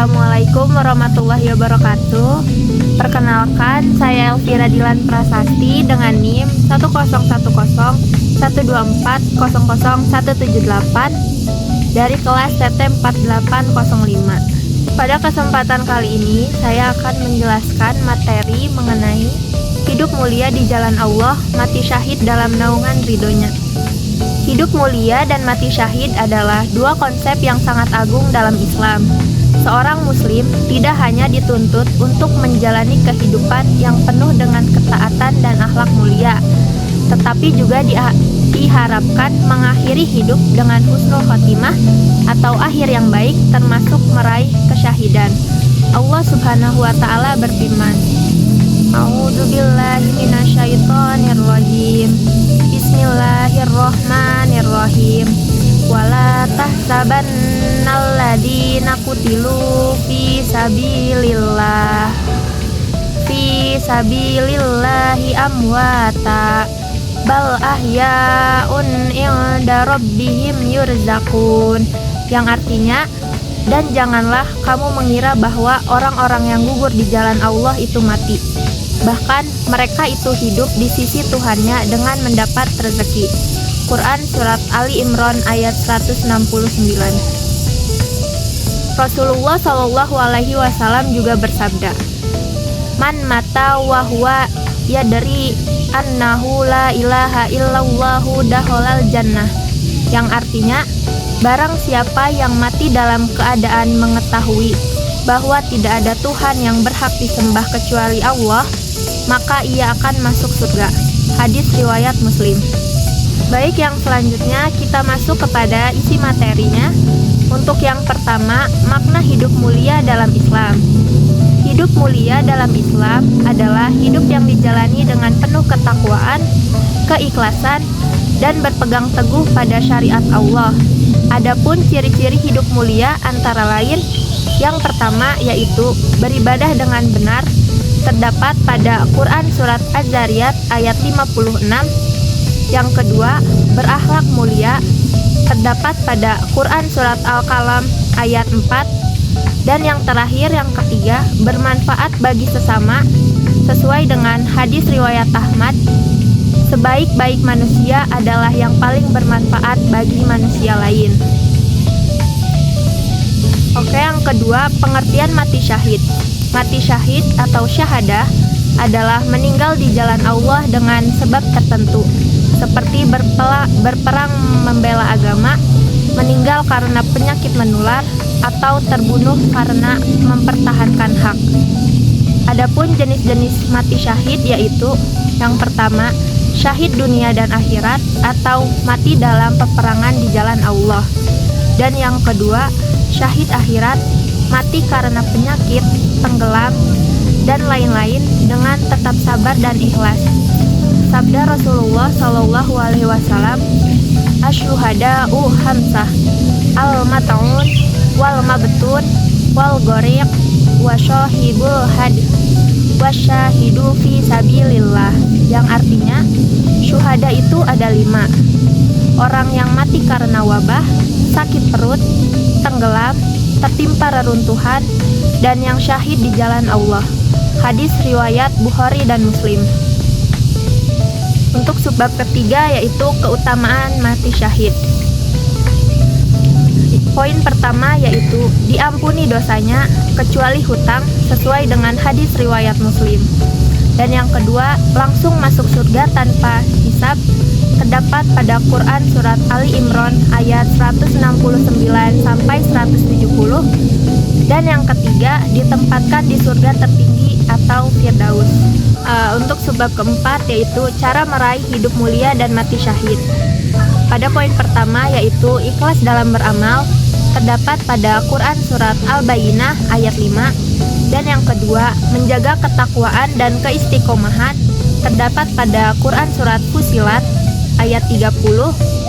Assalamualaikum warahmatullahi wabarakatuh. Perkenalkan, saya Elvira Dilan Prasasti dengan NIM 1010124000178 dari kelas TT 4805. Pada kesempatan kali ini, saya akan menjelaskan materi mengenai hidup mulia di jalan Allah, mati syahid dalam naungan ridhonya. Hidup mulia dan mati syahid adalah dua konsep yang sangat agung dalam Islam. Seorang muslim tidak hanya dituntut untuk menjalani kehidupan yang penuh dengan ketaatan dan akhlak mulia, tetapi juga diharapkan mengakhiri hidup dengan husnul khotimah atau akhir yang baik, termasuk meraih kesyahidan. Allah Subhanahu wa taala berfirman, A'udzubillahi minasyaitonirrajim. Bismillahirrahmanirrahim. Wala tahsabannal ladzina qutilu fi sabilillahi amwata bal ahya'un inda rabbihim yurzaqun, yang artinya, dan janganlah kamu mengira bahwa orang-orang yang gugur di jalan Allah itu mati. Bahkan mereka itu hidup di sisi Tuhannya dengan mendapat rezeki. Quran Surat Ali Imran ayat 169. Rasulullah Shallallahu Alaihi Wasallam juga bersabda, Man mata wahwa yadri annahu la ilaha illallahu dakhalal jannah, yang artinya, barang siapa yang mati dalam keadaan mengetahui bahwa tidak ada Tuhan yang berhak disembah kecuali Allah, maka ia akan masuk surga. Hadis riwayat Muslim. Baik, yang selanjutnya kita masuk kepada isi materinya. Untuk yang pertama, makna hidup mulia dalam Islam. Hidup mulia dalam Islam adalah hidup yang dijalani dengan penuh ketakwaan, keikhlasan, dan berpegang teguh pada syariat Allah. Adapun ciri-ciri hidup mulia antara lain, yang pertama yaitu beribadah dengan benar, terdapat pada Quran Surat Az-Zariyat ayat 56. Yang kedua, berakhlak mulia, terdapat pada Quran Surat Al-Qalam ayat 4. Dan yang terakhir, yang ketiga, bermanfaat bagi sesama, sesuai dengan hadis riwayat Ahmad, sebaik-baik manusia adalah yang paling bermanfaat bagi manusia lain. Oke, yang kedua, pengertian mati syahid. Mati syahid atau syahadah adalah meninggal di jalan Allah dengan sebab tertentu, seperti berperang membela agama, meninggal karena penyakit menular, atau terbunuh karena mempertahankan hak. Adapun jenis-jenis mati syahid yaitu, yang pertama, syahid dunia dan akhirat atau mati dalam peperangan di jalan Allah. Dan yang kedua, syahid akhirat, mati karena penyakit, tenggelam, dan lain-lain dengan tetap sabar dan ikhlas. Sabda Rasulullah Shallallahu Alaihi Wasallam, Asyuhada'u hamsah, al-mat'un, wal mabtun, wal goriq, wa syahibul had, wa syahidu fi sabilillah, yang artinya, syuhada itu ada 5. Orang yang mati karena wabah, sakit perut, tenggelam, tertimpa reruntuhan, dan yang syahid di jalan Allah. Hadis riwayat Bukhari dan Muslim. Untuk subbab ketiga yaitu keutamaan mati syahid. Poin pertama yaitu diampuni dosanya kecuali hutang, sesuai dengan hadis riwayat Muslim. Dan yang kedua, langsung masuk surga tanpa hisab, terdapat pada Quran Surat Ali Imran ayat 169 sampai 170. Dan yang ketiga, ditempatkan di surga tertinggi atau Firdaus. Untuk sebab keempat yaitu cara meraih hidup mulia dan mati syahid. Pada poin pertama yaitu ikhlas dalam beramal, terdapat pada Quran Surat Al-Bayyinah ayat 5. Dan yang kedua, menjaga ketakwaan dan keistiqomahan, terdapat pada Quran Surat Fusilat ayat 30.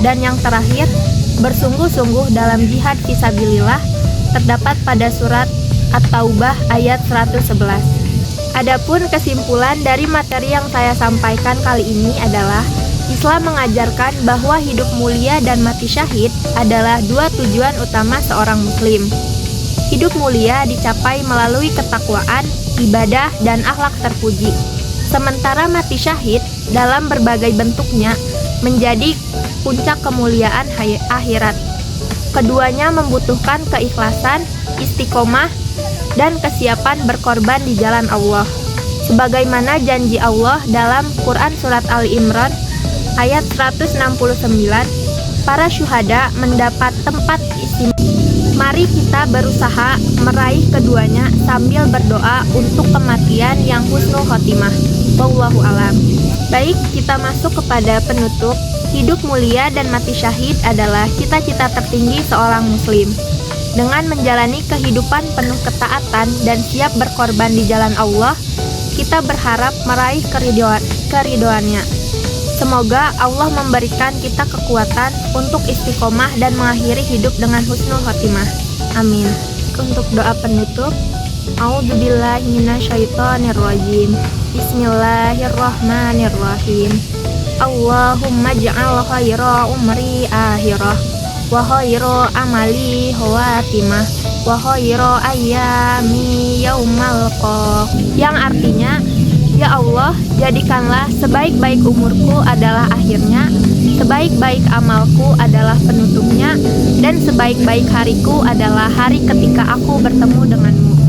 Dan yang terakhir, bersungguh-sungguh dalam jihad fisabilillah, terdapat pada Surat At-Taubah ayat 111. Adapun kesimpulan dari materi yang saya sampaikan kali ini adalah Islam mengajarkan bahwa hidup mulia dan mati syahid adalah dua tujuan utama seorang muslim. Hidup mulia dicapai melalui ketakwaan, ibadah, dan akhlak terpuji. Sementara mati syahid dalam berbagai bentuknya menjadi puncak kemuliaan akhirat. Keduanya membutuhkan keikhlasan, istiqomah, dan kesiapan berkorban di jalan Allah. Sebagaimana janji Allah dalam Quran Surat Ali Imran ayat 169, para syuhada mendapat tempat istimewa. Mari kita berusaha meraih keduanya sambil berdoa untuk kematian yang husnul khotimah. Wallahu alam. Baik, kita masuk kepada penutup. Hidup mulia dan mati syahid adalah cita-cita tertinggi seorang muslim. Dengan menjalani kehidupan penuh ketaatan dan siap berkorban di jalan Allah, kita berharap meraih keridoannya. Semoga Allah memberikan kita kekuatan untuk istiqomah dan mengakhiri hidup dengan husnul khotimah. Amin. Untuk doa penutup, A'udzubillahi minasyaitonirrajim. Bismillahirrahmanirrahim. Allahumma ja'al khaira umri akhirah wa khaira amali khawatimah wa khaira ayyami yaumal qiyamah. Yang artinya, ya Allah, jadikanlah sebaik-baik umurku adalah akhirnya, sebaik-baik amalku adalah penutupnya, dan sebaik-baik hariku adalah hari ketika aku bertemu denganmu.